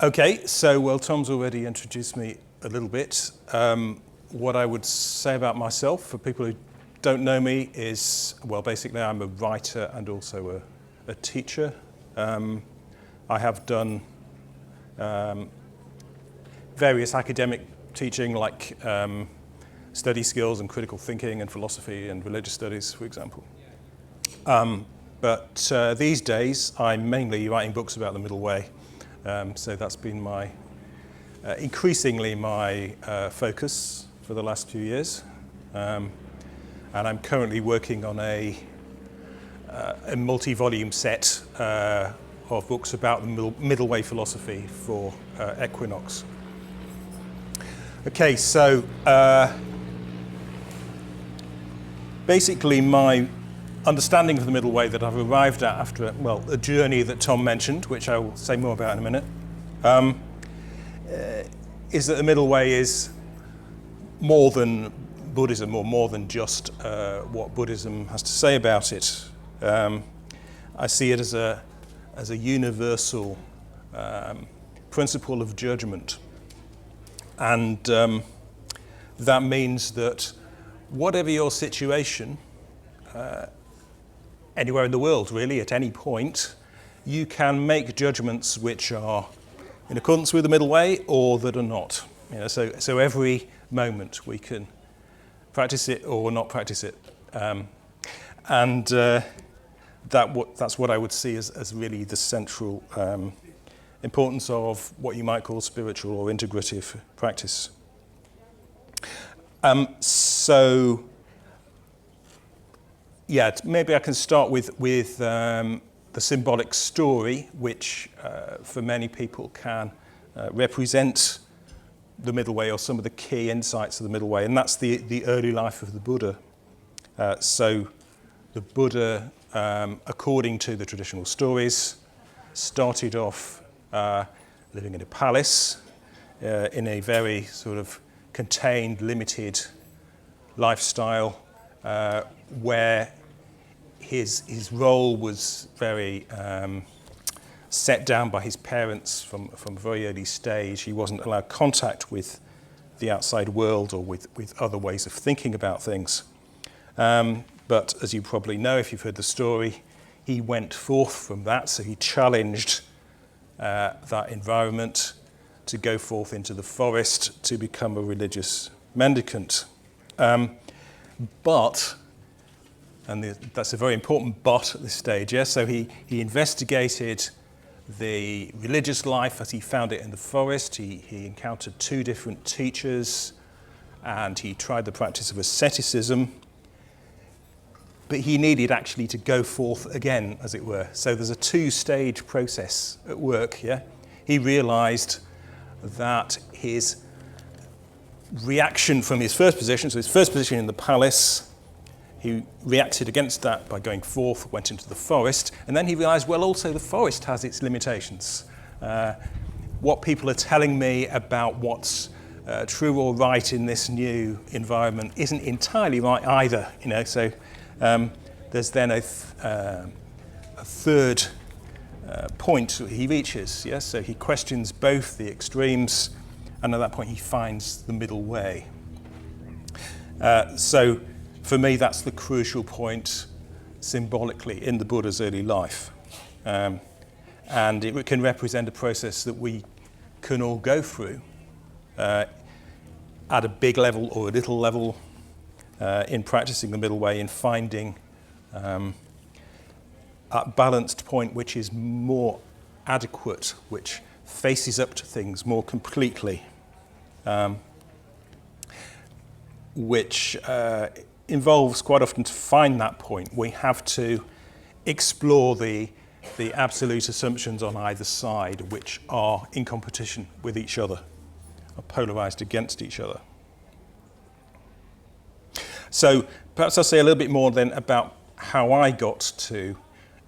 Okay, so, well, Tom's already introduced me a little bit. What I would say about myself, for people who don't know me, is, well, basically I'm a writer and also a teacher. I have done various academic teaching, like study skills and critical thinking and philosophy and religious studies, for example. But these days, I'm mainly writing books about the Middleway. So that's been increasingly my focus for the last few years. And I'm currently working on a multi-volume set of books about the Middleway philosophy for Equinox. Okay, so basically my understanding of the Middleway that I've arrived at after, well, a journey that Tom mentioned, which I will say more about in a minute, is that the Middleway is more than Buddhism, or more than just what Buddhism has to say about it. I see it as a universal principle of judgment. And that means that whatever your situation, anywhere in the world, really, at any point, you can make judgments which are in accordance with the Middleway or that are not. You know, so every moment we can practice it or not practice it. That's what I would see as really the central importance of what you might call spiritual or integrative practice. Yeah, maybe I can start with the symbolic story, which for many people can represent the Middleway or some of the key insights of the Middleway, and that's the early life of the Buddha. So the Buddha, according to the traditional stories, started off living in a palace in a very sort of contained, limited lifestyle, where his role was very set down by his parents from a very early stage. He wasn't allowed contact with the outside world or with other ways of thinking about things. But as you probably know, if you've heard the story, he went forth from that, so he challenged that environment to go forth into the forest to become a religious mendicant. But, and that's a very important but at this stage, yeah? So he investigated the religious life as he found it in the forest. He encountered two different teachers, and he tried the practice of asceticism. But he needed actually to go forth again, as it were. So there's a two-stage process at work, yeah? He realized that his reaction from his first position, so his first position in the palace, he reacted against that by going forth, went into the forest, and then he realized, well, also the forest has its limitations. What people are telling me about what's true or right in this new environment isn't entirely right either, you know, so there's then a third point he reaches, yes? So he questions both the extremes, and at that point he finds the middle way. So for me, that's the crucial point symbolically in the Buddha's early life. And it can represent a process that we can all go through at a big level or a little level in practicing the Middleway, in finding a balanced point which is more adequate, which faces up to things more completely, which involves quite often, to find that point, we have to explore the absolute assumptions on either side, which are in competition with each other, are polarized against each other. So perhaps I'll say a little bit more then about how I got to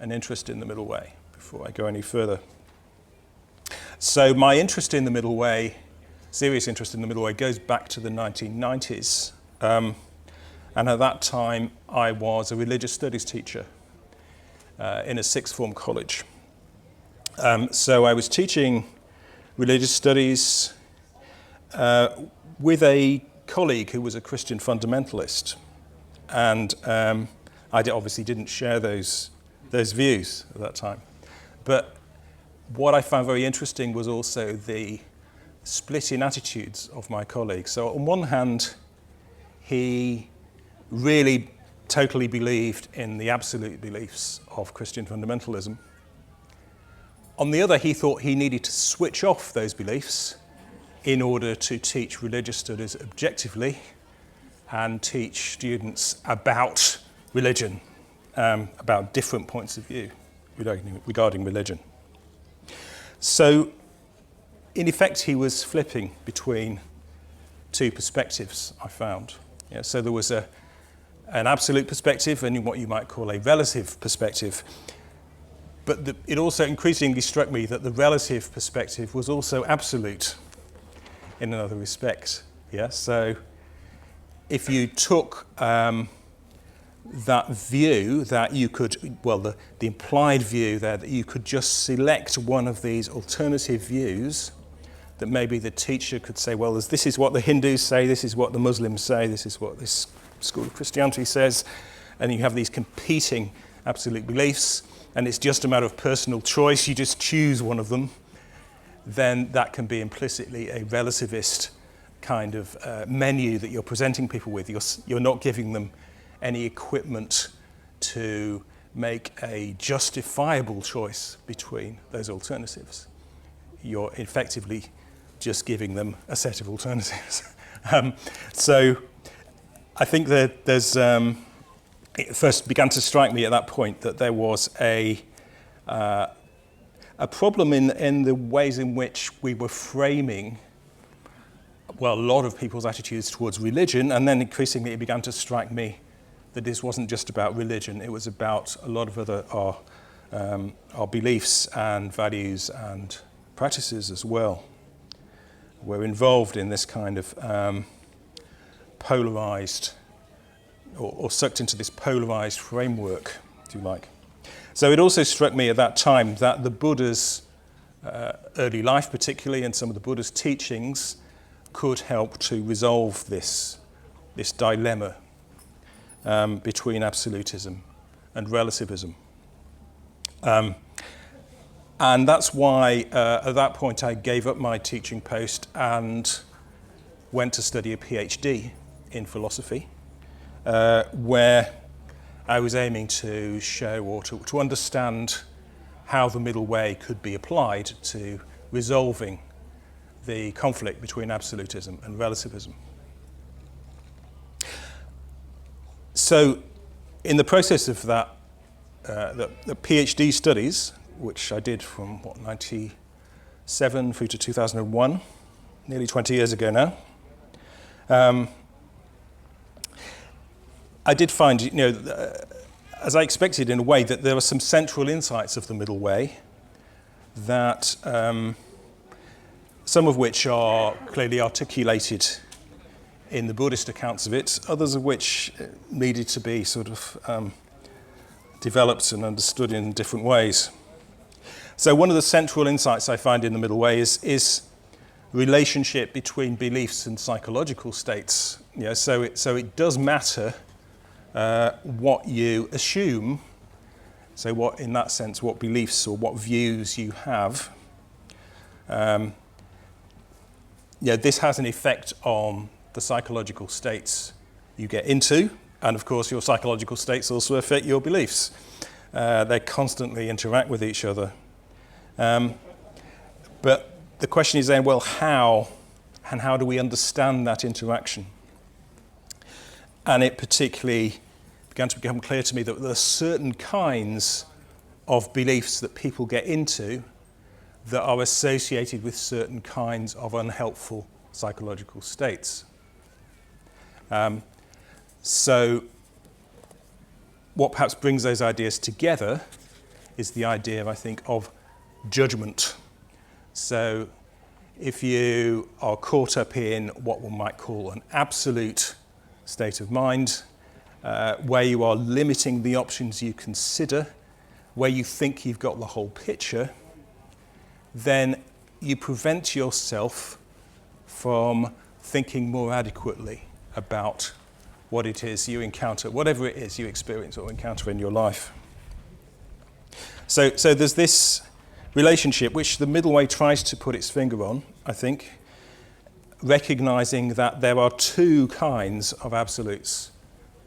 an interest in the Middleway before I go any further. So my interest in the Middleway, serious interest in the Middleway, goes back to the 1990s. And at that time, I was a religious studies teacher in a sixth form college. So I was teaching religious studies with a colleague who was a Christian fundamentalist. And obviously didn't share those views at that time. But what I found very interesting was also the split in attitudes of my colleague. So on one hand, he really totally believed in the absolute beliefs of Christian fundamentalism. On the other, he thought he needed to switch off those beliefs in order to teach religious studies objectively and teach students about religion, about different points of view regarding religion. So, in effect, he was flipping between two perspectives, I found. Yeah, so there was an absolute perspective and what you might call a relative perspective. But it also increasingly struck me that the relative perspective was also absolute in another respect. Yeah, so if you took that view that you could, the implied view there that you could just select one of these alternative views, that maybe the teacher could say, well, this is what the Hindus say, this is what the Muslims say, this is what this school of Christianity says, and you have these competing absolute beliefs, and it's just a matter of personal choice, you just choose one of them, then that can be implicitly a relativist kind of menu that you're presenting people with. You're not giving them any equipment to make a justifiable choice between those alternatives. You're effectively just giving them a set of alternatives. So I think that it first began to strike me at that point that there was a problem in the ways in which we were framing a lot of people's attitudes towards religion, and then increasingly it began to strike me that this wasn't just about religion, it was about a lot of other our beliefs and values and practices as well. We're involved in this kind of polarized, or sucked into this polarized framework, if you like. So it also struck me at that time that the Buddha's early life particularly, and some of the Buddha's teachings, could help to resolve this dilemma between absolutism and relativism. And that's why at that point I gave up my teaching post and went to study a PhD in philosophy, where I was aiming to show or to understand how the middle way could be applied to resolving the conflict between absolutism and relativism. So in the process of that, the PhD studies, which I did from 97 through to 2001, nearly 20 years ago now, I did find, as I expected in a way, that there were some central insights of the middle way that some of which are clearly articulated in the Buddhist accounts of it, others of which needed to be sort of developed and understood in different ways. So one of the central insights I find in the middle way is relationship between beliefs and psychological states. So it does matter what you assume, so what, in that sense, what beliefs or what views you have. This has an effect on the psychological states you get into, and of course your psychological states also affect your beliefs. They constantly interact with each other. But the question is then, well, how? And how do we understand that interaction? And it particularly began to become clear to me that there are certain kinds of beliefs that people get into that are associated with certain kinds of unhelpful psychological states. So what perhaps brings those ideas together is the idea, I think, of judgment. So if you are caught up in what one might call an absolute state of mind, where you are limiting the options you consider, where you think you've got the whole picture, then you prevent yourself from thinking more adequately about what it is you encounter, whatever it is you experience or encounter in your life. So there's this relationship which the Middleway tries to put its finger on, I think, recognizing that there are two kinds of absolutes,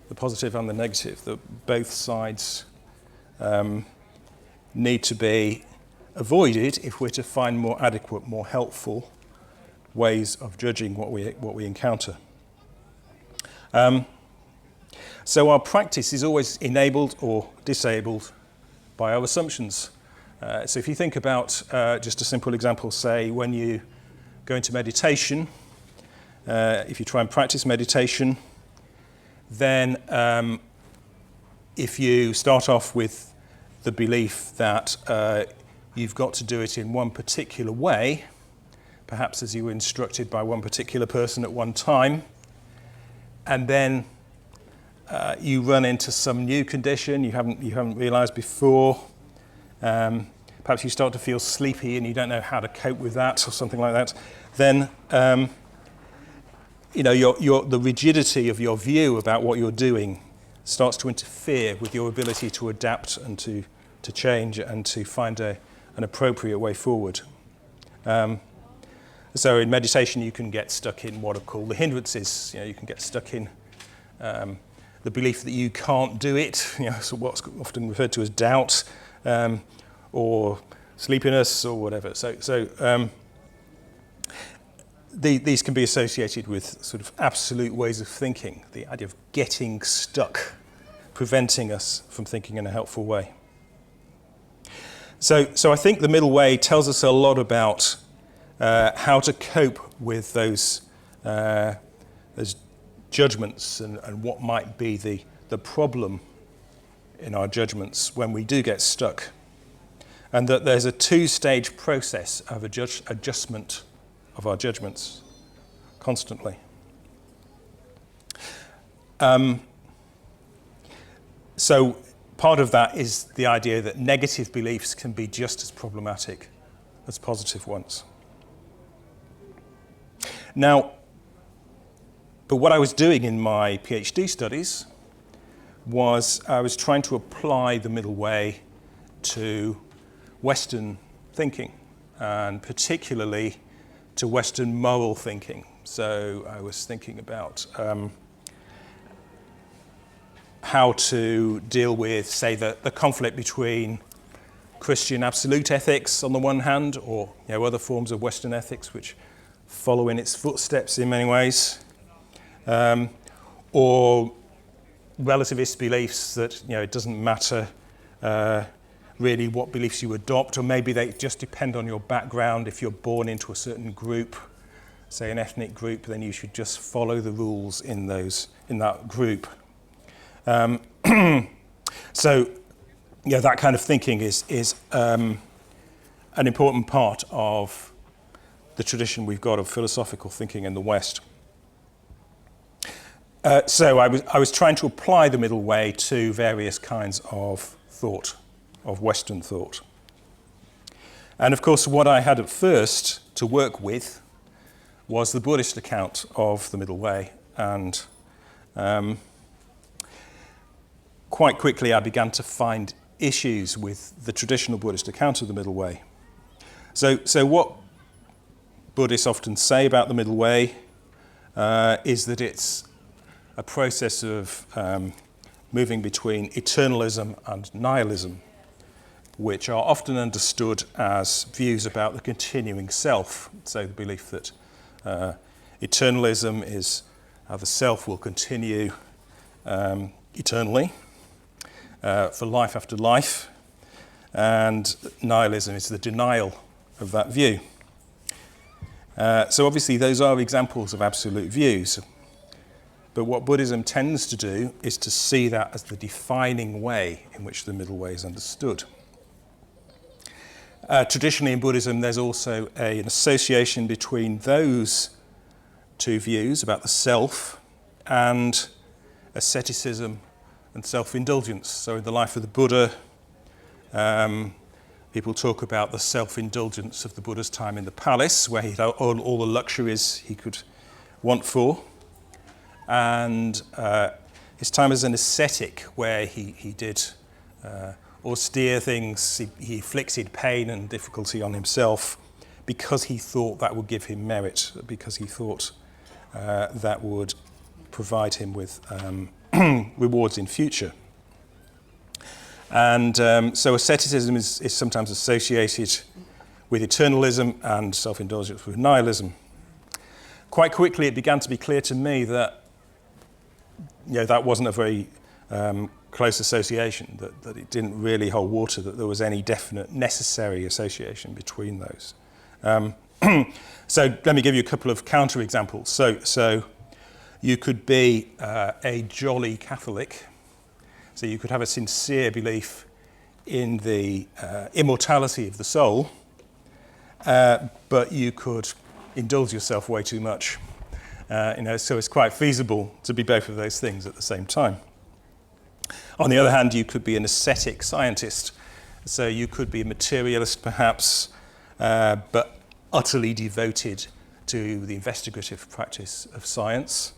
the positive and the negative, that both sides need to be avoided if we're to find more adequate, more helpful ways of judging what we encounter. So our practice is always enabled or disabled by our assumptions. So if you think about just a simple example, say when you go into meditation, if you try and practice meditation, then if you start off with the belief that you've got to do it in one particular way, perhaps as you were instructed by one particular person at one time, and then you run into some new condition you haven't realized before. Perhaps you start to feel sleepy and you don't know how to cope with that or something like that. Then the rigidity of your view about what you're doing starts to interfere with your ability to adapt and to change and to find an appropriate way forward. So in meditation, you can get stuck in what are called the hindrances. You can get stuck in the belief that you can't do it. So what's often referred to as doubt, or sleepiness, or whatever. So these can be associated with sort of absolute ways of thinking. The idea of getting stuck, preventing us from thinking in a helpful way. So I think the middle way tells us a lot about how to cope with those judgments and what might be the problem in our judgments when we do get stuck. And that there's a two-stage process of adjustment of our judgments constantly. So part of that is the idea that negative beliefs can be just as problematic as positive ones. Now, but what I was doing in my PhD studies was I was trying to apply the middle way to Western thinking, and particularly to Western moral thinking. So I was thinking about how to deal with, say, the conflict between Christian absolute ethics on the one hand, or other forms of Western ethics which follow in its footsteps in many ways, or relativist beliefs that it doesn't matter really what beliefs you adopt, or maybe they just depend on your background. If you're born into a certain group, say an ethnic group, then you should just follow the rules in that group. So that kind of thinking is an important part of the tradition we've got of philosophical thinking in the West. So I was trying to apply the middle way to various kinds of thought, of Western thought. And of course, what I had at first to work with was the Buddhist account of the middle way. And quite quickly, I began to find issues with the traditional Buddhist account of the middle way. So what Buddhists often say about the middle way is that it's a process of moving between eternalism and nihilism, which are often understood as views about the continuing self. So the belief that eternalism is how the self will continue eternally for life after life, and nihilism is the denial of that view. So obviously those are examples of absolute views. But what Buddhism tends to do is to see that as the defining way in which the middle way is understood. Traditionally in Buddhism, there's also an association between those two views about the self and asceticism and self-indulgence. So in the life of the Buddha, People talk about the self-indulgence of the Buddha's time in the palace, where he had all the luxuries he could want for. And his time as an ascetic, where he did austere things, he inflicted pain and difficulty on himself because he thought that would give him merit, because he thought that would provide him with rewards in future. And so asceticism is sometimes associated with eternalism and self-indulgence with nihilism. Quite quickly it began to be clear to me that that wasn't a very close association, that it didn't really hold water, that there was any definite necessary association between those. So let me give you a couple of counter-examples. So you could be a jolly Catholic. So you could have a sincere belief in the immortality of the soul, but you could indulge yourself way too much. So it's quite feasible to be both of those things at the same time. On the other hand, you could be an ascetic scientist. So you could be a materialist perhaps, but utterly devoted to the investigative practice of science,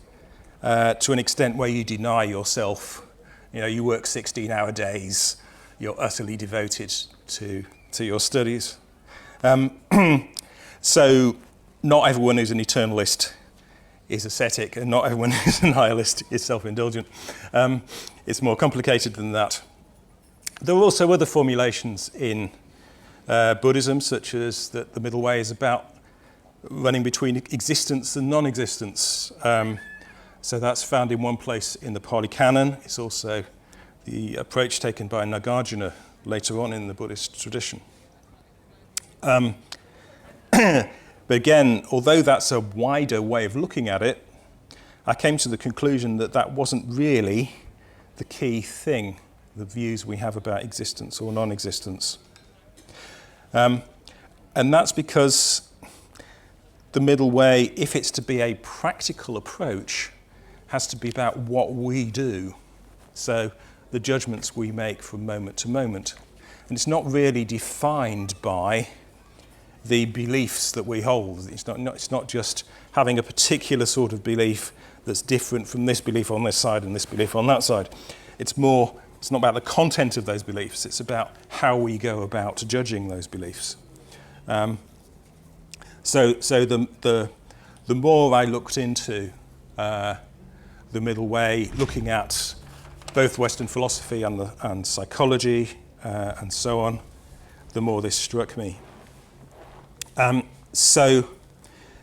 to an extent where you deny yourself. You work 16-hour days, you're utterly devoted to your studies. So not everyone who's an eternalist is ascetic, and not everyone who's a nihilist is self-indulgent. It's more complicated than that. There are also other formulations in Buddhism, such as that the Middleway is about running between existence and non-existence. So that's found in one place in the Pali Canon. It's also the approach taken by Nagarjuna later on in the Buddhist tradition. But again, although that's a wider way of looking at it, I came to the conclusion that that wasn't really the key thing, the views we have about existence or non-existence. And that's because the Middleway, if it's to be a practical approach, has to be about what we do. So the judgments we make from moment to moment. And it's not really defined by the beliefs that we hold. It's not just having a particular sort of belief that's different from this belief on this side and this belief on that side. It's not about the content of those beliefs, it's about how we go about judging those beliefs. So the more I looked into the Middleway, looking at both Western philosophy and psychology and so on, the more this struck me. In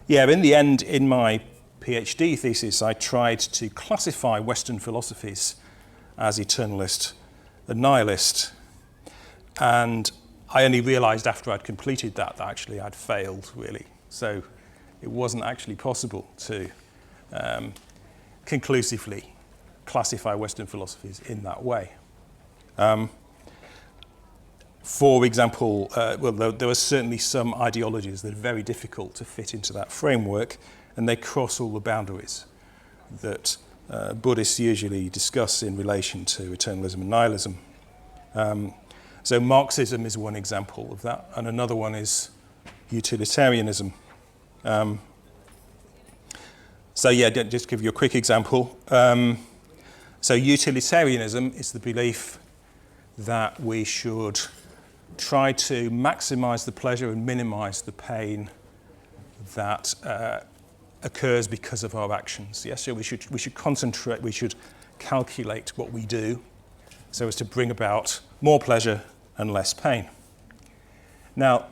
the end, in my PhD thesis, I tried to classify Western philosophies as eternalist and nihilist. And I only realized after I'd completed that actually I'd failed, really. So it wasn't actually possible to conclusively classify Western philosophies in that way. For example, there are certainly some ideologies that are very difficult to fit into that framework, and they cross all the boundaries that Buddhists usually discuss in relation to eternalism and nihilism. So Marxism is one example of that, and another one is utilitarianism. Just to give you a quick example. So utilitarianism is the belief that we should try to maximize the pleasure and minimize the pain that occurs because of our actions. Yes, so we should concentrate, we should calculate what we do so as to bring about more pleasure and less pain. Now,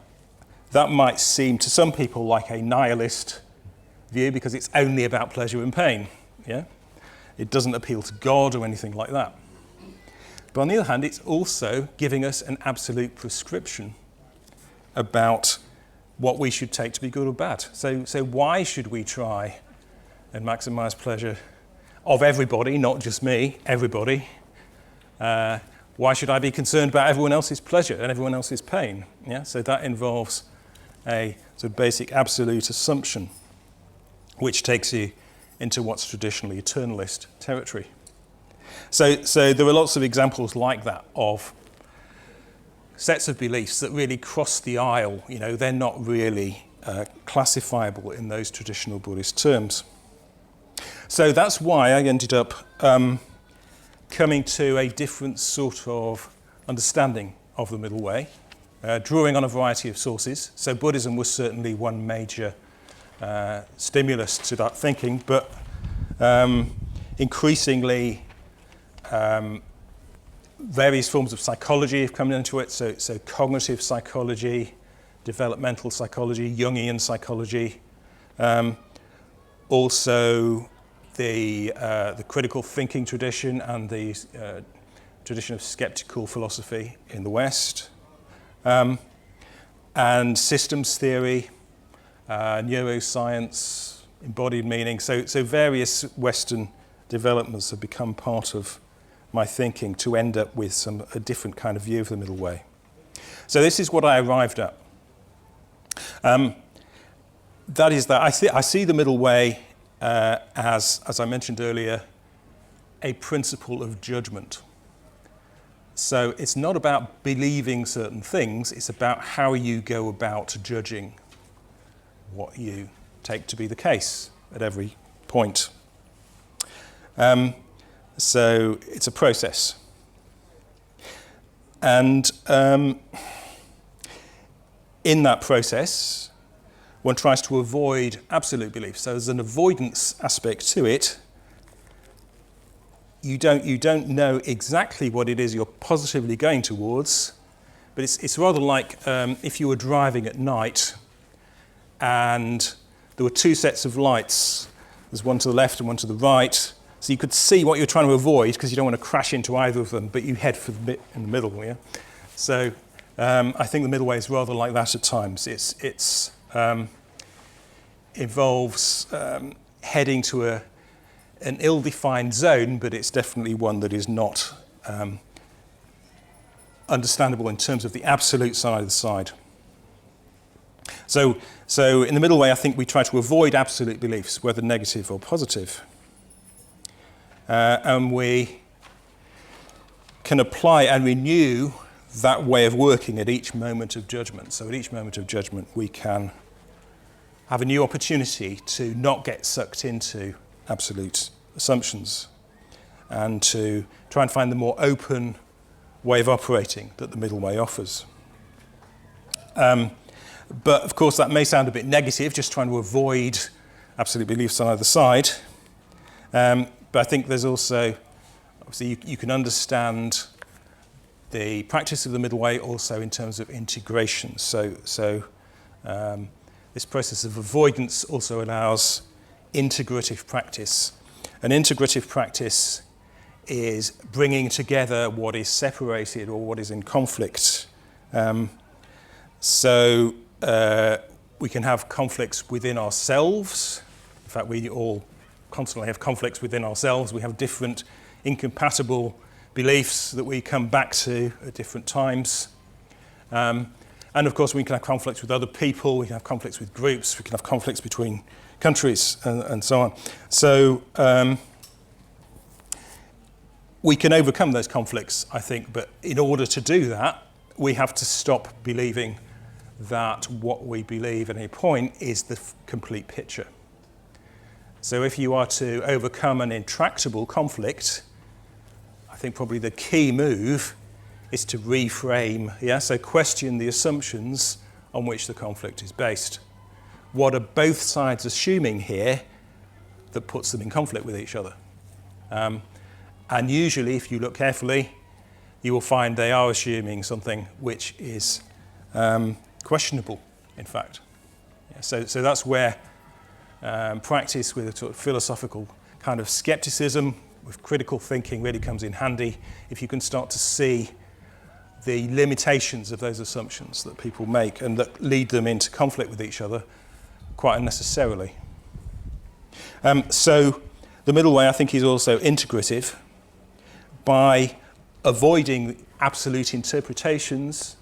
that might seem to some people like a nihilist view because it's only about pleasure and pain. Yeah, it doesn't appeal to God or anything like that. But on the other hand, it's also giving us an absolute prescription about what we should take to be good or bad. So why should we try and maximize pleasure of everybody, not just me, everybody? Why should I be concerned about everyone else's pleasure and everyone else's pain? Yeah, so that involves a sort of basic absolute assumption, which takes you into what's traditionally eternalist territory. So there are lots of examples like that of sets of beliefs that really cross the aisle. You know, they're not really classifiable in those traditional Buddhist terms. So that's why I ended up coming to a different sort of understanding of the middle way, drawing on a variety of sources. So Buddhism was certainly one major stimulus to that thinking, but increasingly various forms of psychology have come into it, so cognitive psychology, developmental psychology, Jungian psychology, also the critical thinking tradition and the tradition of skeptical philosophy in the West, and systems theory, neuroscience, embodied meaning. So various Western developments have become part of my thinking to end up with a different kind of view of the middle way. So this is what I arrived at. That is that I see the middle way as I mentioned earlier, a principle of judgment. So it's not about believing certain things, it's about how you go about judging what you take to be the case at every point. So it's a process. And in that process, one tries to avoid absolute belief. So there's an avoidance aspect to it. You don't know exactly what it is you're positively going towards, but it's rather like if you were driving at night and there were two sets of lights. There's one to the left and one to the right. So you could see what you're trying to avoid because you don't want to crash into either of them, but you head for the bit in the middle. Yeah? So I think the middle way is rather like that at times. It's involves heading to an ill-defined zone, but it's definitely one that is not understandable in terms of the absolute side of the side. So in the middle way, I think we try to avoid absolute beliefs, whether negative or positive. And we can apply and renew that way of working at each moment of judgment. So at each moment of judgment, we can have a new opportunity to not get sucked into absolute assumptions and to try and find the more open way of operating that the middle way offers. But of course, that may sound a bit negative, just trying to avoid absolute beliefs on either side. But I think there's also, obviously, you can understand the practice of the middle way also in terms of integration. So this process of avoidance also allows integrative practice. An integrative practice is bringing together what is separated or what is in conflict. So we can have conflicts within ourselves. In fact, we all constantly have conflicts within ourselves. We have different incompatible beliefs that we come back to at different times. And of course, we can have conflicts with other people, we can have conflicts with groups, we can have conflicts between countries, and so on. So we can overcome those conflicts, I think, but in order to do that, we have to stop believing that what we believe at any point is the complete picture. So if you are to overcome an intractable conflict, I think probably the key move is to reframe, so question the assumptions on which the conflict is based. What are both sides assuming here that puts them in conflict with each other? And usually, if you look carefully, you will find they are assuming something which is questionable, in fact. So that's where practice with a sort of philosophical kind of skepticism, with critical thinking really comes in handy if you can start to see the limitations of those assumptions that people make and that lead them into conflict with each other quite unnecessarily. So the middle way, I think, is also integrative. By avoiding absolute interpretations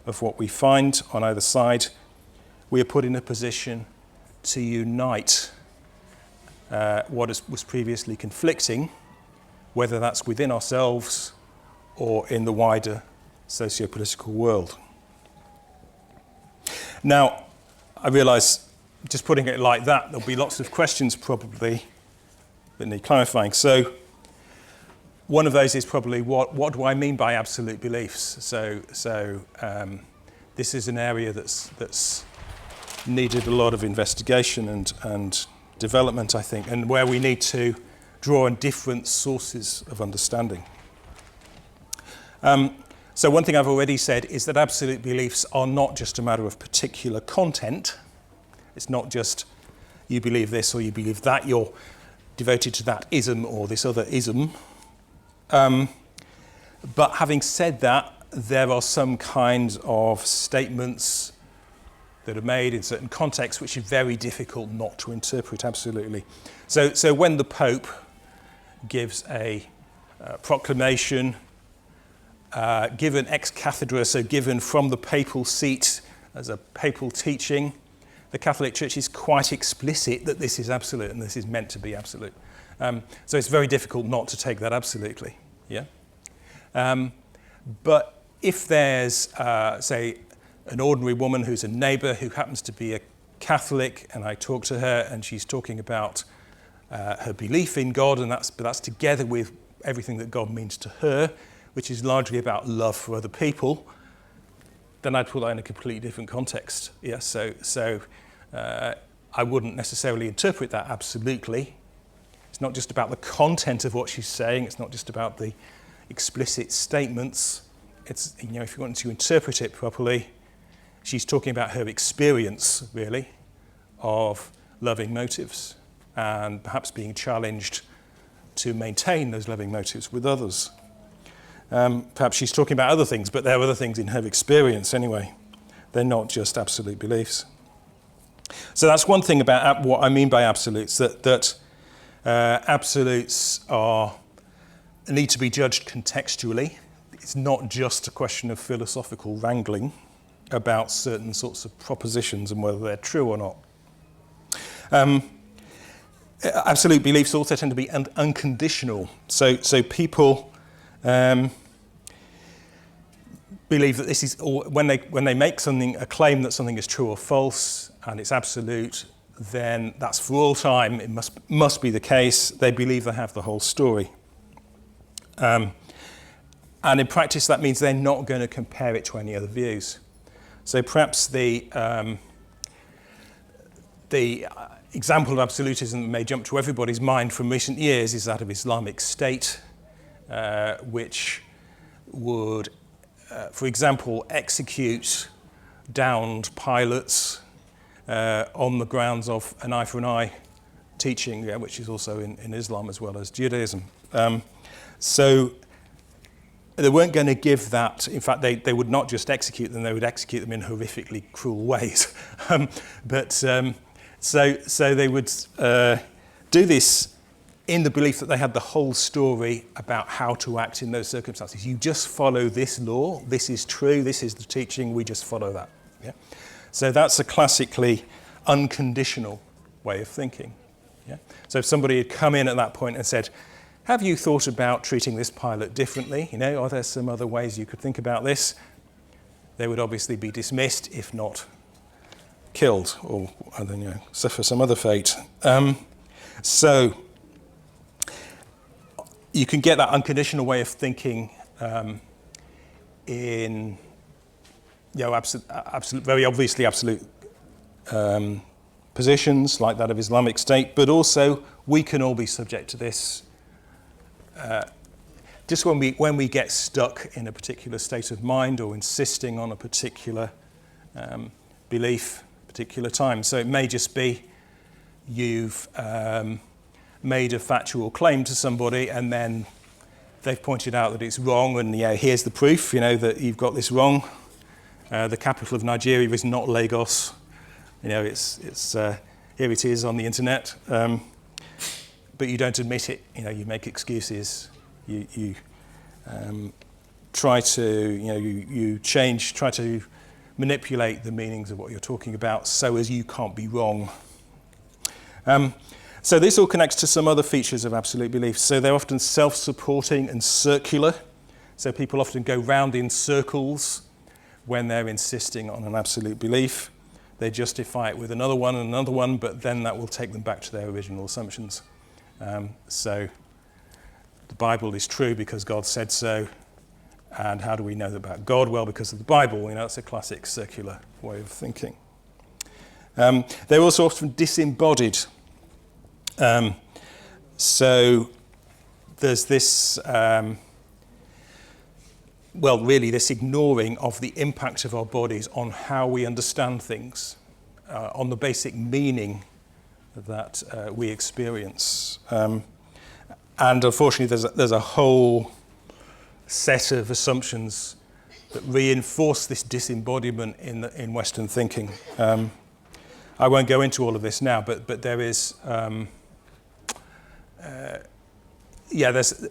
of what we find on either side, we are put in a position to unite what was previously conflicting, whether that's within ourselves or in the wider socio-political world. Now, I realise, just putting it like that, there'll be lots of questions probably that need clarifying. So one of those is probably, what do I mean by absolute beliefs? So this is an area that's needed a lot of investigation and development, I think, and where we need to draw on different sources of understanding. So one thing I've already said is that absolute beliefs are not just a matter of particular content. It's not just you believe this or you believe that, you're devoted to that ism or this other ism. But having said that, there are some kinds of statements that are made in certain contexts which are very difficult not to interpret absolutely. So when the Pope gives a proclamation given ex cathedra, so given from the papal seat as a papal teaching, the Catholic Church is quite explicit that this is absolute and this is meant to be absolute. So it's very difficult not to take that absolutely. Yeah. But if there's, say, an ordinary woman who's a neighbour who happens to be a Catholic, and I talk to her and she's talking about her belief in God, and that's together with everything that God means to her, which is largely about love for other people, then I'd put that in a completely different context. Yeah, so I wouldn't necessarily interpret that absolutely. It's not just about the content of what she's saying. It's not just about the explicit statements. It's, if you want to interpret it properly, she's talking about her experience, really, of loving motives and perhaps being challenged to maintain those loving motives with others. Perhaps she's talking about other things, but there are other things in her experience anyway. They're not just absolute beliefs. So that's one thing about what I mean by absolutes, that absolutes need to be judged contextually. It's not just a question of philosophical wrangling about certain sorts of propositions and whether they're true or not. Absolute beliefs also tend to be unconditional. So people believe that this is, or when they make a claim that something is true or false and it's absolute, then that's for all time. It must be the case. They believe they have the whole story. And in practice, that means they're not going to compare it to any other views. So perhaps the example of absolutism that may jump to everybody's mind from recent years is that of Islamic State, which would, for example, execute downed pilots on the grounds of an eye for an eye teaching, which is also in Islam as well as Judaism. So they weren't going to give that. In fact, they would not just execute them; they would execute them in horrifically cruel ways. So they would do this in the belief that they had the whole story about how to act in those circumstances. You just follow this law. This is true. This is the teaching. We just follow that. Yeah. So that's a classically unconditional way of thinking. Yeah. So if somebody had come in at that point and said, have you thought about treating this pilot differently? Are there some other ways you could think about this? They would obviously be dismissed, if not killed, or suffer some other fate. So you can get that unconditional way of thinking in very obviously absolute positions like that of Islamic State, but also we can all be subject to this. Just when we get stuck in a particular state of mind or insisting on a particular belief, particular time. So it may just be you've made a factual claim to somebody and then they've pointed out that it's wrong, and here's the proof, that you've got this wrong. The capital of Nigeria is not Lagos. It's here it is on the internet. But you don't admit it. You make excuses. You try to try to manipulate the meanings of what you're talking about so as you can't be wrong. So this all connects to some other features of absolute beliefs. So they're often self-supporting and circular. So people often go round in circles when they're insisting on an absolute belief. They justify it with another one and another one, but then that will take them back to their original assumptions. So the Bible is true because God said so. And how do we know that about God? Well, because of the Bible. It's a classic circular way of thinking. They're also often disembodied. So there's this, this ignoring of the impact of our bodies on how we understand things, on the basic meaning that we experience. And unfortunately, there's a whole set of assumptions that reinforce this disembodiment in Western thinking. I won't go into all of this now, but there is, there's,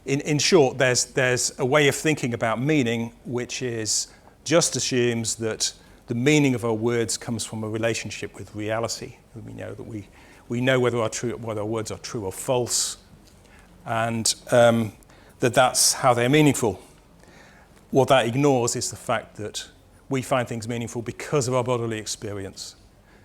in short, there's a way of thinking about meaning which just assumes that the meaning of our words comes from a relationship with reality. We know that we know whether our words are true or false, and that's how they're meaningful. What that ignores is the fact that we find things meaningful because of our bodily experience.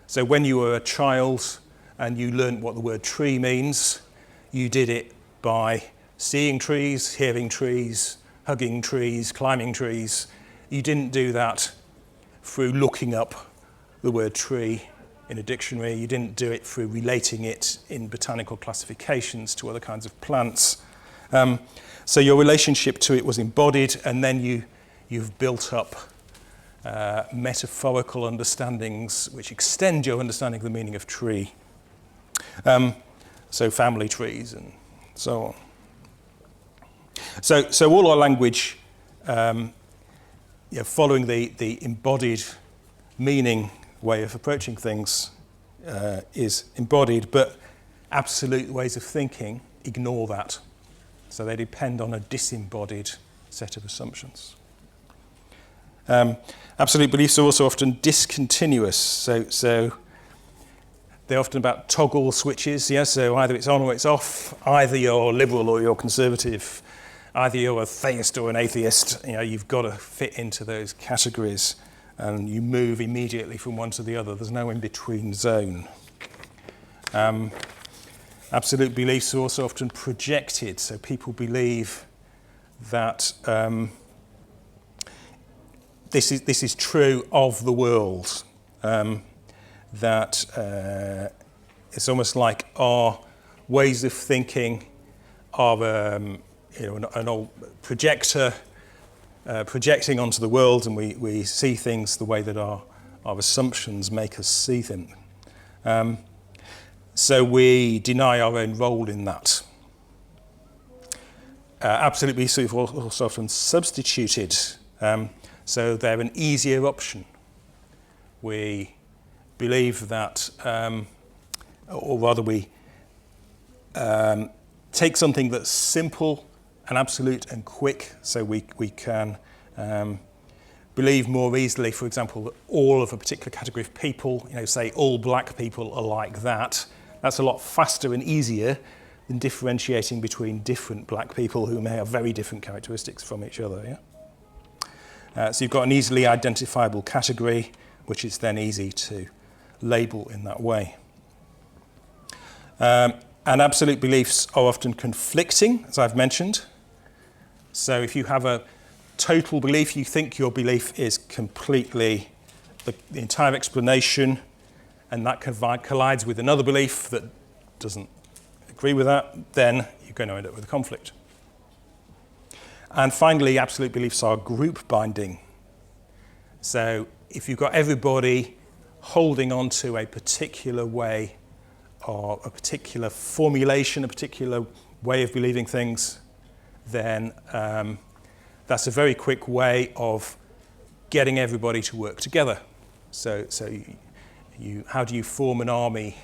So when you were a child and you learned what the word tree means, you did it by seeing trees, hearing trees, hugging trees, climbing trees. You didn't do that through looking up the word tree in a dictionary. You didn't do it through relating it in botanical classifications to other kinds of plants. So your relationship to it was embodied, and then you've built up metaphorical understandings which extend your understanding of the meaning of tree. So family trees and so on. So all our language, following the embodied meaning way of approaching things is embodied, but absolute ways of thinking ignore that. So they depend on a disembodied set of assumptions. Absolute beliefs are also often discontinuous. So they're often about toggle switches. So either it's on or it's off. Either you're liberal or you're conservative. Either you're a theist or an atheist. You've got to fit into those categories, and you move immediately from one to the other. There's no in-between zone. Absolute beliefs are also often projected. So people believe that this is true of the world. That it's almost like our ways of thinking are an old projector projecting onto the world, and we see things the way that our assumptions make us see them. So we deny our own role in that. Absolute beliefs are also often substituted, so they're an easier option. We believe that, or rather we take something that's simple and absolute and quick, so we can believe more easily, for example, that all of a particular category of people, say all black people are like that. That's a lot faster and easier than differentiating between different black people who may have very different characteristics from each other. So you've got an easily identifiable category, which is then easy to label in that way. And absolute beliefs are often conflicting, as I've mentioned. So if you have a total belief, you think your belief is completely the entire explanation, and that collides with another belief that doesn't agree with that, then you're going to end up with a conflict. And finally, absolute beliefs are group binding. So if you've got everybody holding on to a particular way or a particular formulation, a particular way of believing things, then that's a very quick way of getting everybody to work together. So how do you form an army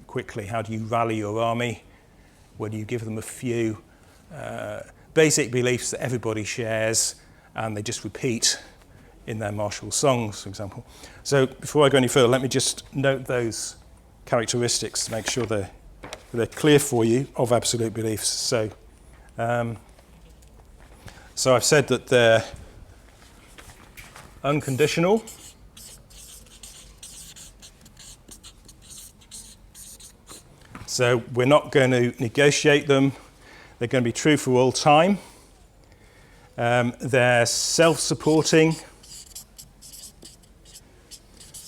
quickly? How do you rally your army? When you give them a few basic beliefs that everybody shares, and they just repeat in their martial songs, for example. So before I go any further, let me just note those characteristics to make sure they're clear for you of absolute beliefs. So So I've said that they're unconditional. So we're not going to negotiate them. They're going to be true for all time. They're self-supporting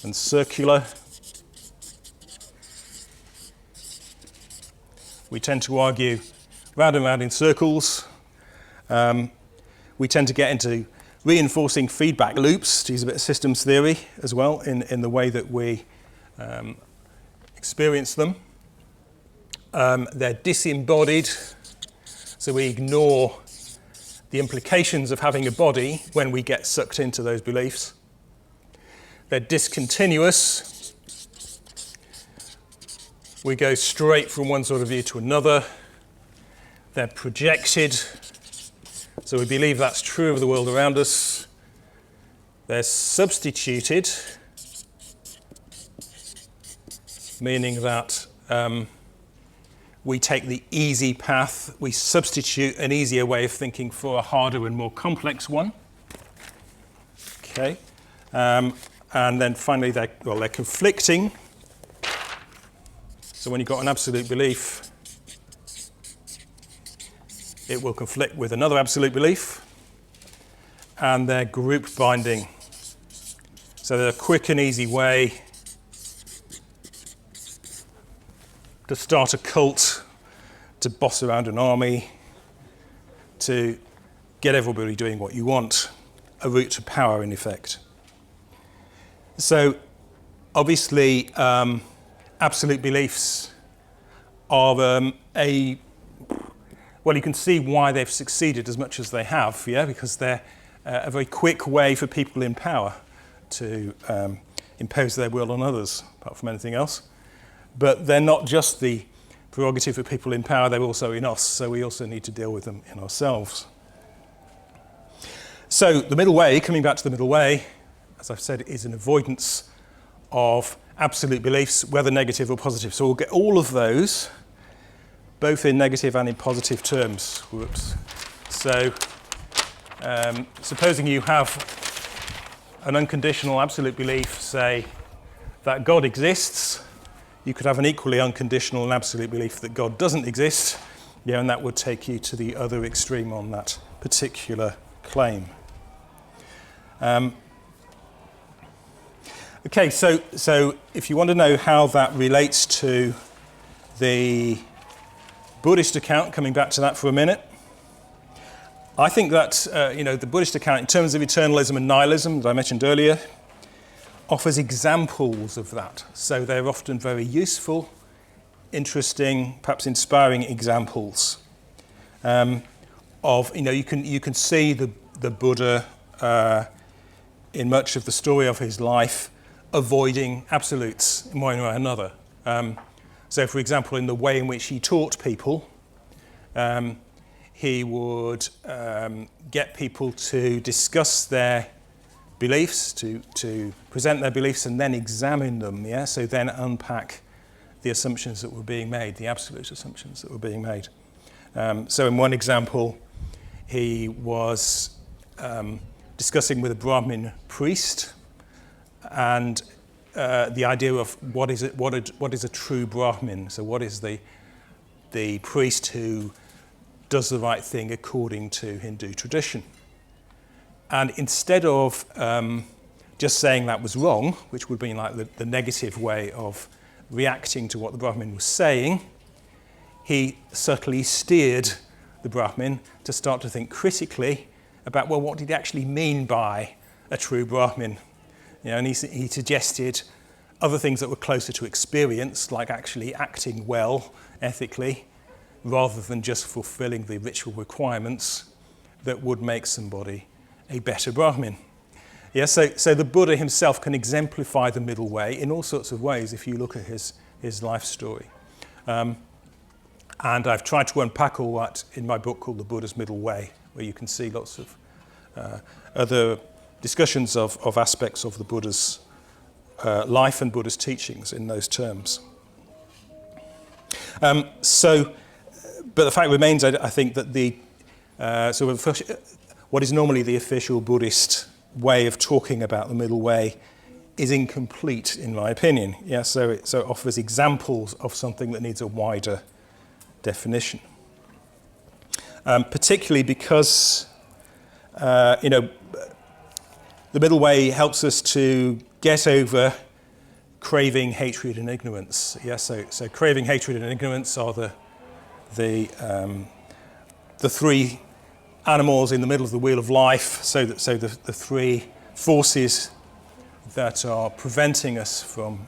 and circular. We tend to argue round and round in circles. We tend to get into reinforcing feedback loops, to use a bit of systems theory as well, in the way that we experience them. They're disembodied, so we ignore the implications of having a body when we get sucked into those beliefs. They're discontinuous. We go straight from one sort of view to another. They're projected, so we believe that's true of the world around us. They're substituted, meaning that we take the easy path, we substitute an easier way of thinking for a harder and more complex one. Okay, and then finally they're conflicting. So when you've got an absolute belief, it will conflict with another absolute belief, and they're group binding. So they're a quick and easy way to start a cult, to boss around an army, to get everybody doing what you want, a route to power in effect. So obviously absolute beliefs are well, you can see why they've succeeded as much as they have, yeah, because they're a very quick way for people in power to impose their will on others, apart from anything else. But they're not just the prerogative of people in power, they're also in us, so we also need to deal with them in ourselves. So the middle way, coming back to the middle way, as I've said, is an avoidance of absolute beliefs, whether negative or positive. So we'll get all of those, both in negative and in positive terms. Whoops. So supposing you have an unconditional absolute belief, say, that God exists, you could have an equally unconditional and absolute belief that God doesn't exist, yeah, and that would take you to the other extreme on that particular claim. Okay, so if you want to know how that relates to the Buddhist account, coming back to that for a minute, I think that the Buddhist account, in terms of eternalism and nihilism that I mentioned earlier, offers examples of that. So they're often very useful, interesting, perhaps inspiring examples of, you can see the Buddha in much of the story of his life avoiding absolutes in one way or another. So for example, in the way in which he taught people, he would get people to discuss their beliefs, to present their beliefs and then examine them, yeah? So then unpack the assumptions that were being made, the absolute assumptions that were being made. So in one example, he was discussing with a Brahmin priest and the idea of what is a true Brahmin. So what is the priest who does the right thing according to Hindu tradition? And instead of just saying that was wrong, which would be like the negative way of reacting to what the Brahmin was saying, he subtly steered the Brahmin to start to think critically about, well, what did he actually mean by a true Brahmin? And he suggested other things that were closer to experience, like actually acting well ethically, rather than just fulfilling the ritual requirements that would make somebody a better Brahmin. Yeah, so the Buddha himself can exemplify the middle way in all sorts of ways if you look at his life story. And I've tried to unpack all that in my book called The Buddha's Middle Way, where you can see lots of other discussions of aspects of the Buddha's life and Buddha's teachings in those terms. But the fact remains, I think, that what is normally the official Buddhist way of talking about the middle way is incomplete, in my opinion. Yeah, so it offers examples of something that needs a wider definition. Particularly because, the middle way helps us to get over craving, hatred, and ignorance. Yeah, so craving, hatred, and ignorance are the three animals in the middle of the wheel of life. So the three forces that are preventing us from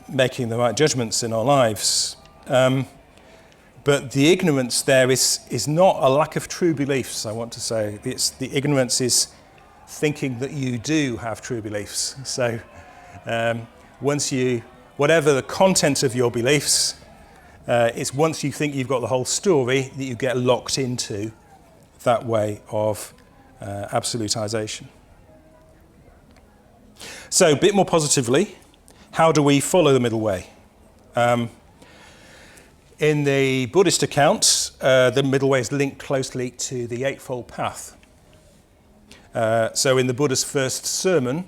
making the right judgments in our lives. But the ignorance there is not a lack of true beliefs, I want to say. The ignorance is thinking that you do have true beliefs. So whatever the content of your beliefs, it's once you think you've got the whole story that you get locked into that way of absolutization. So a bit more positively, how do we follow the middle way? In the Buddhist account, the middle way is linked closely to the Eightfold Path. So in the Buddha's first sermon,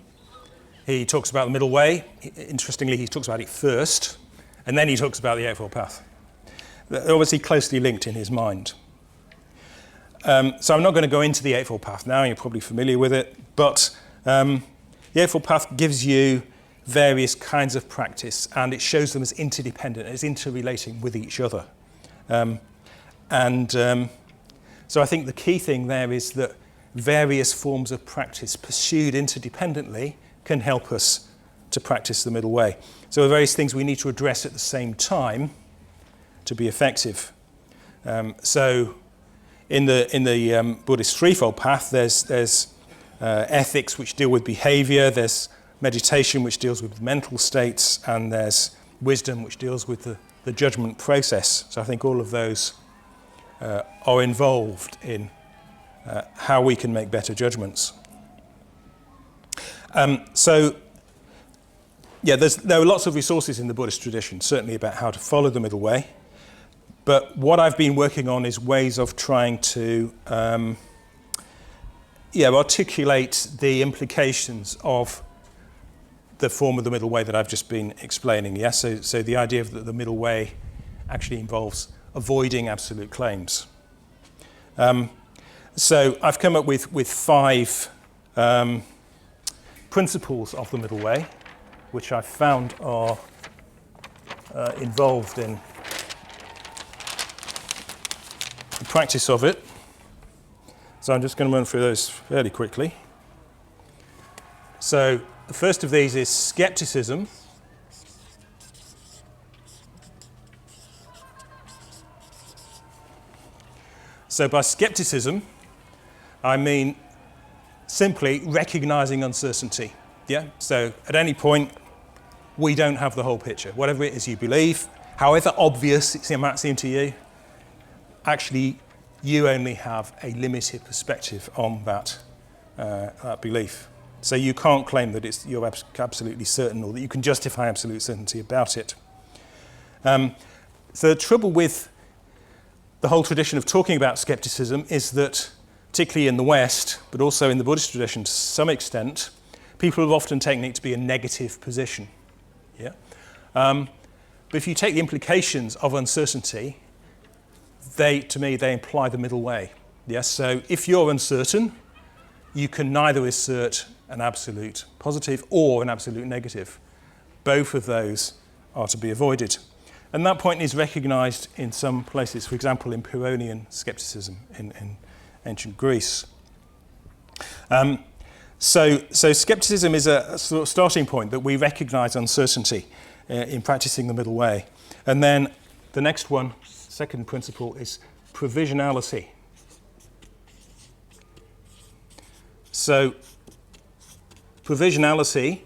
he talks about the middle way. Interestingly, he talks about it first, and then he talks about the Eightfold Path. They're obviously closely linked in his mind. So I'm not going to go into the Eightfold Path now, you're probably familiar with it, but the Eightfold Path gives you various kinds of practice, and it shows them as interdependent, as interrelating with each other. So I think the key thing there is that various forms of practice pursued interdependently can help us to practice the middle way. So there are various things we need to address at the same time to be effective. So in the Buddhist threefold path, there's ethics which deal with behavior, there's meditation which deals with mental states, and there's wisdom which deals with the judgment process. So I think all of those are involved in how we can make better judgments. There are lots of resources in the Buddhist tradition, certainly about how to follow the middle way. But what I've been working on is ways of trying to articulate the implications of the form of the middle way that I've just been explaining. Yeah? So the idea of the middle way actually involves avoiding absolute claims. So I've come up with 5 principles of the middle way, which I've found are involved in the practice of it. So I'm just going to run through those fairly quickly. So the first of these is skepticism. So by skepticism, I mean simply recognizing uncertainty. Yeah? So at any point, we don't have the whole picture. Whatever it is you believe, however obvious it might seem to you, actually you only have a limited perspective on that belief. So you can't claim that you're absolutely certain, or that you can justify absolute certainty about it. So the trouble with the whole tradition of talking about skepticism is that, particularly in the West, but also in the Buddhist tradition to some extent, people have often taken it to be a negative position. Yeah? But if you take the implications of uncertainty, to me, they imply the middle way. Yes? So if you're uncertain, you can neither assert an absolute positive or an absolute negative. Both of those are to be avoided. And that point is recognized in some places, for example, in Pyrrhonian skepticism in ancient Greece. So skepticism is a sort of starting point that we recognize uncertainty in practicing the middle way. And then the next one, second principle, is provisionality. So provisionality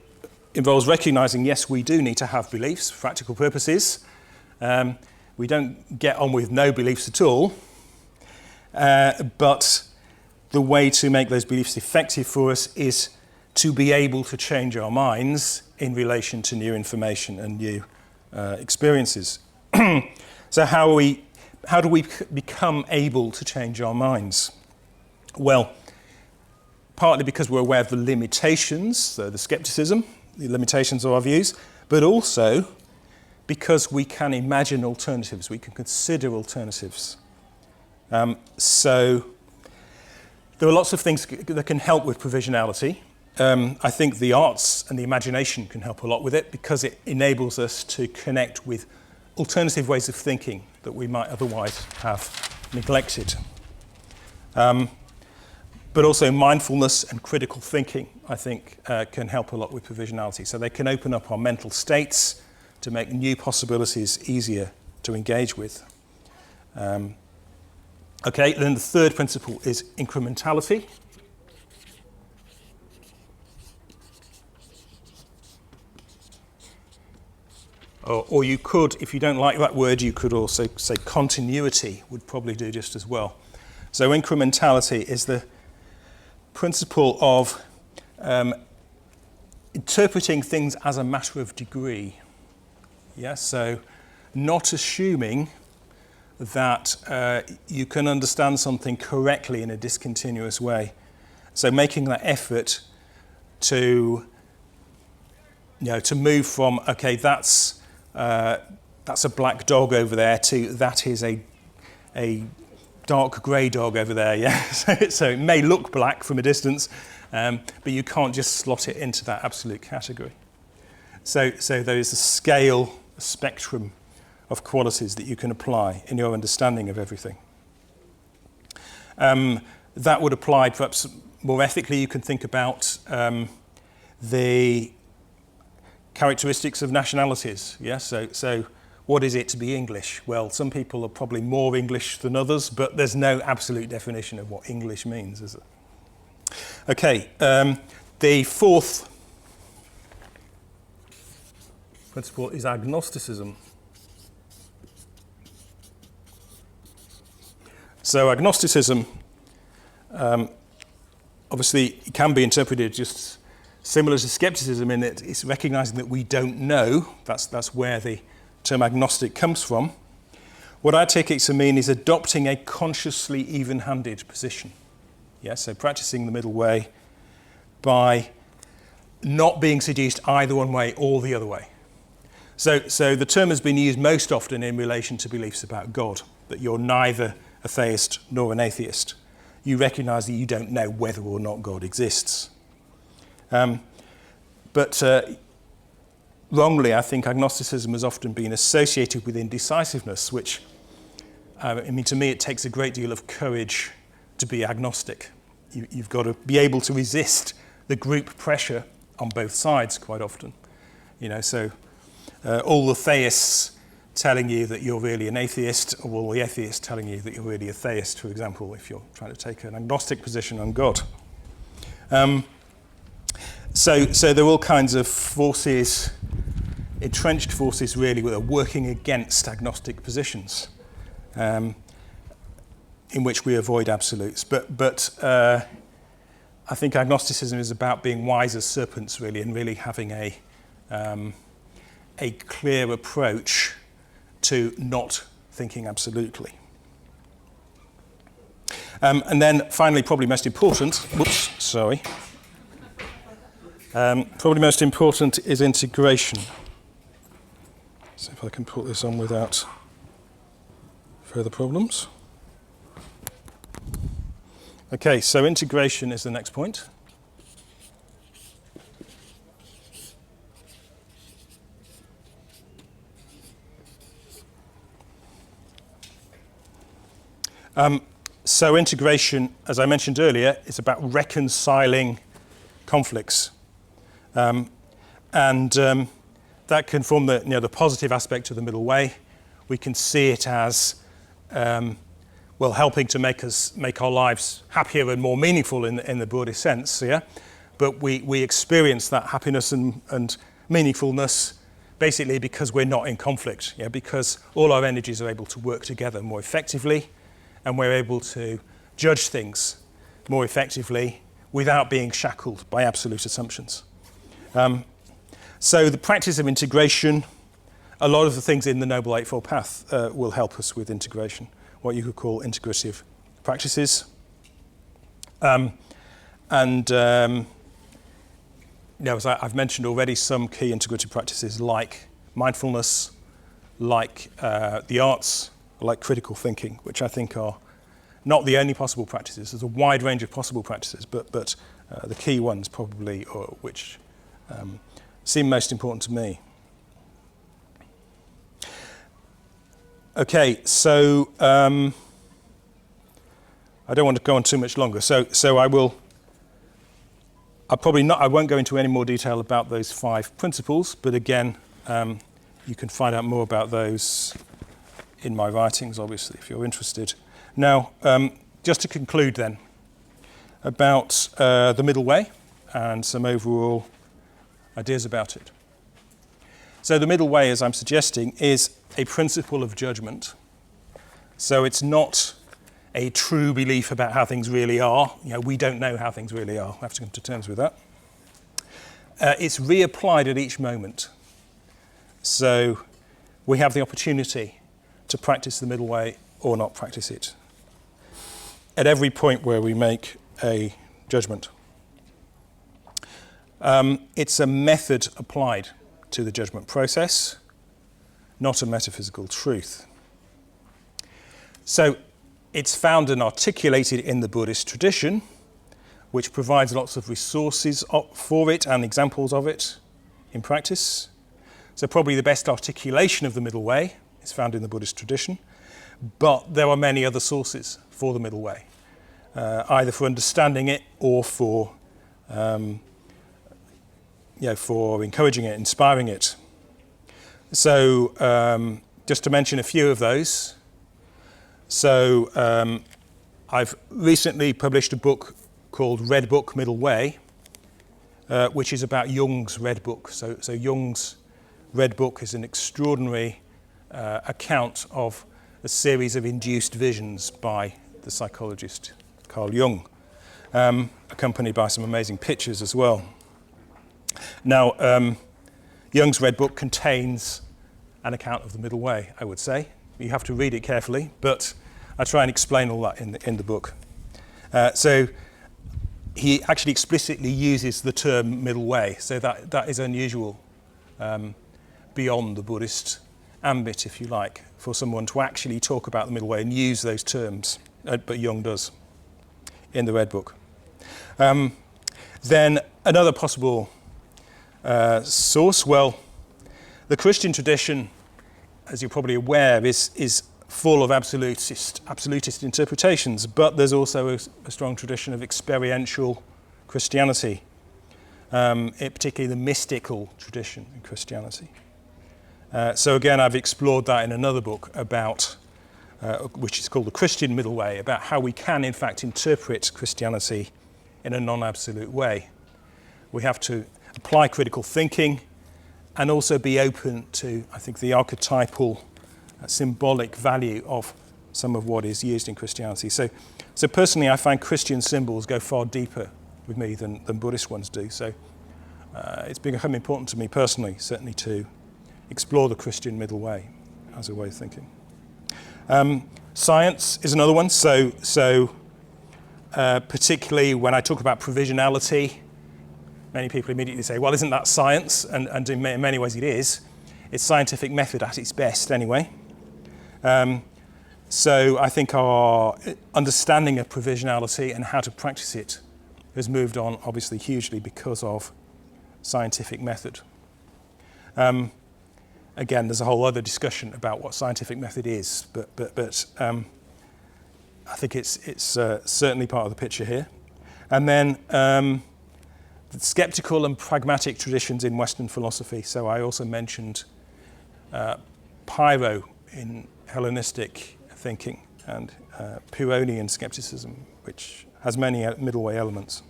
involves recognizing, yes, we do need to have beliefs for practical purposes. We don't get on with no beliefs at all. But the way to make those beliefs effective for us is to be able to change our minds in relation to new information and new experiences. So how do we become able to change our minds? Well, partly because we're aware of the limitations, so the skepticism, the limitations of our views, but also because we can imagine alternatives, we can consider alternatives. So there are lots of things that can help with provisionality. I think the arts and the imagination can help a lot with it because it enables us to connect with alternative ways of thinking that we might otherwise have neglected. But also mindfulness and critical thinking, I think, can help a lot with provisionality. So they can open up our mental states to make new possibilities easier to engage with. Okay, then the third principle is incrementality. Or you could, if you don't like that word, you could also say continuity would probably do just as well. So incrementality is the principle of interpreting things as a matter of degree. Yeah, so not assuming that you can understand something correctly in a discontinuous way. So making that effort to, to move from, okay, that's a black dog over there to that is a dark grey dog over there, yeah? So it may look black from a distance, but you can't just slot it into that absolute category. So there is a scale, a spectrum of qualities that you can apply in your understanding of everything. That would apply perhaps more ethically. You can think about the characteristics of nationalities, yeah? So what is it to be English? Well, some people are probably more English than others, but there's no absolute definition of what English means, is it? Okay, the fourth principle is agnosticism. So agnosticism, obviously, it can be interpreted just similar to skepticism in that it's recognizing that we don't know. That's where the term agnostic comes from. What I take it to mean is adopting a consciously even-handed position. Yeah, so practicing the middle way by not being seduced either one way or the other way. So the term has been used most often in relation to beliefs about God, that you're neither a theist nor an atheist. You recognize that you don't know whether or not God exists. But wrongly, I think agnosticism has often been associated with indecisiveness, which, to me, it takes a great deal of courage to be agnostic. You've got to be able to resist the group pressure on both sides quite often. So all the theists telling you that you're really an atheist, or all the atheists telling you that you're really a theist, for example, if you're trying to take an agnostic position on God. So there are all kinds of forces, entrenched forces really, that are working against agnostic positions, in which we avoid absolutes. But I think agnosticism is about being wise as serpents, really, and really having a clear approach to not thinking absolutely. And then finally, probably most important, probably most important is integration. See if I can put this on without further problems. Okay, so integration is the next point. So integration, as I mentioned earlier, is about reconciling conflicts. And that can form the positive aspect of the middle way. We can see it as helping to make our lives happier and more meaningful in the Buddhist sense, yeah. But we experience that happiness and meaningfulness basically because we're not in conflict, yeah. Because all our energies are able to work together more effectively, and we're able to judge things more effectively without being shackled by absolute assumptions. So the practice of integration, a lot of the things in the Noble Eightfold Path will help us with integration, what you could call integrative practices. As I've mentioned already, some key integrative practices like mindfulness, like the arts, like critical thinking, which I think are not the only possible practices. There's a wide range of possible practices, but the key ones probably, which seem most important to me. Okay, so I don't want to go on too much longer. So I won't go into any more detail about those 5 principles, but again, you can find out more about those in my writings, obviously, if you're interested. Now, just to conclude then, about the middle way and some overall ideas about it. So the middle way, as I'm suggesting, is a principle of judgment. So it's not a true belief about how things really are. We don't know how things really are. I have to come to terms with that. It's reapplied at each moment. So we have the opportunity to practice the middle way or not practice it at every point where we make a judgment. It's a method applied to the judgment process, not a metaphysical truth. So it's found and articulated in the Buddhist tradition, which provides lots of resources for it and examples of it in practice. So probably the best articulation of the middle way is found in the Buddhist tradition, but there are many other sources for the middle way, either for understanding it or for encouraging it, inspiring it. So just to mention a few of those. So I've recently published a book called Red Book, Middleway, which is about Jung's Red Book. So Jung's Red Book is an extraordinary account of a series of induced visions by the psychologist Carl Jung, accompanied by some amazing pictures as well. Now, Jung's Red Book contains an account of the middle way, I would say. You have to read it carefully, but I try and explain all that in the book. So he actually explicitly uses the term middle way, so that is unusual beyond the Buddhist ambit, if you like, for someone to actually talk about the middle way and use those terms, but Jung does in the Red Book. Then another possible source, well, the Christian tradition, as you're probably aware, is full of absolutist interpretations, but there's also a strong tradition of experiential Christianity, particularly the mystical tradition in Christianity. So again, I've explored that in another book about, which is called The Christian Middle Way, about how we can in fact interpret Christianity in a non-absolute way. We have to apply critical thinking and also be open to, I think, the archetypal symbolic value of some of what is used in Christianity. So personally, I find Christian symbols go far deeper with me than Buddhist ones do. So it's become important to me personally, certainly, to explore the Christian middle way as a way of thinking. Science is another one. So particularly when I talk about provisionality, many people immediately say, well, isn't that science? And in many ways it is. It's scientific method at its best anyway. So I think our understanding of provisionality and how to practice it has moved on obviously hugely because of scientific method. Again, there's a whole other discussion about what scientific method is, but I think it's certainly part of the picture here. And then the skeptical and pragmatic traditions in Western philosophy. So I also mentioned Pyrrho in Hellenistic thinking and Pyrrhonian skepticism, which has many middle way elements.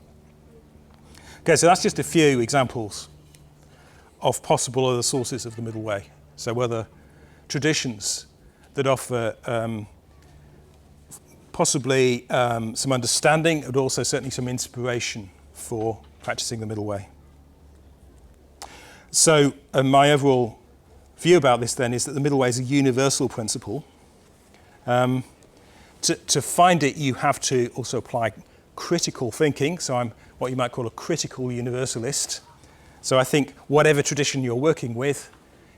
Okay, so that's just a few examples of possible other sources of the middle way. So other traditions that offer possibly some understanding, but also certainly some inspiration for practicing the middle way. So my overall view about this then is that the middle way is a universal principle. To find it, you have to also apply critical thinking, so I'm what you might call a critical universalist. So I think whatever tradition you're working with,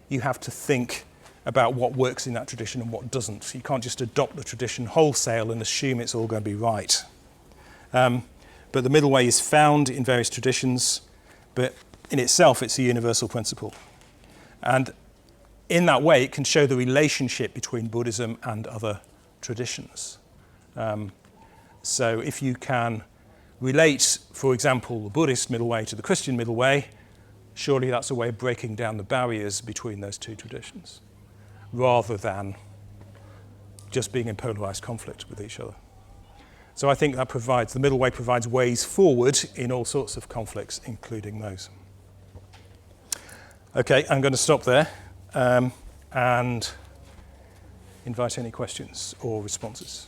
you have to think about what works in that tradition and what doesn't. You can't just adopt the tradition wholesale and assume it's all going to be right. But the middle way is found in various traditions, but in itself it's a universal principle. And in that way, it can show the relationship between Buddhism and other traditions. So if you can relate, for example, the Buddhist middle way to the Christian middle way, surely that's a way of breaking down the barriers between those two traditions, rather than just being in polarized conflict with each other. So I think that the middle way provides ways forward in all sorts of conflicts, including those. Okay, I'm going to stop there and invite any questions or responses.